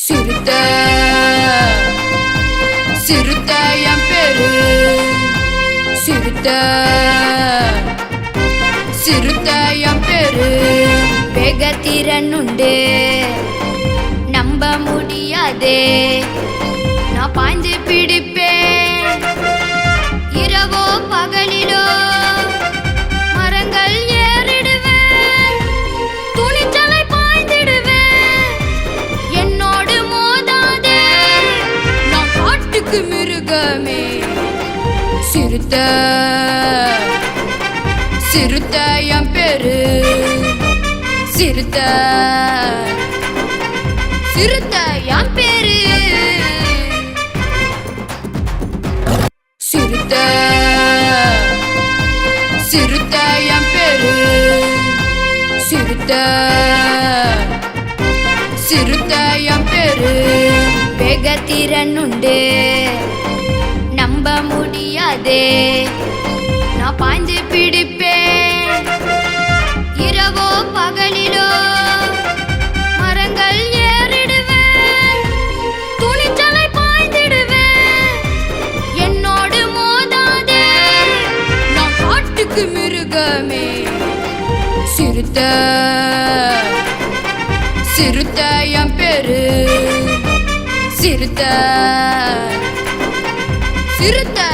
சிறுத்தை சிறுத்தை என் பேரு சிறுத்தை சிறுத்தை என் பேரு. வேகத்திறன் உண்டு நம்ப முடியாதே, நான் பாய்ந்து பிடிப்பேன் இரவோ பகலிலோ மரங்கள் ஏறிடுவேன், துணிச்சலை பாய்ந்திடுவேன். என்னோடு மோதாதே, நான் காட்டுக்கு மிருகமே. சிறுத்தை சிறுத்தை என் பேரு சிறுத்தை சிறுத்தை என் பேரு. சிறுத்தை சிறுத்தை என் பேரு சிறுத்தை சிறுத்தை என் பேரு. வேகத்திறன் உண்டு நம்ப முடியாதே, நான் பாய்ந்து பிடிப்பேன் இரவோ பகலிலோ மரங்கள் ஏறிடுவேன், துணிச்சலை பாய்ந்திடுவேன். என்னோடு மோதாதே, நான் காட்டுக்கு மிருகமே. சிறுத்தை சிறுத்தை என் பேரு சிறுத்தை சிறுத்தை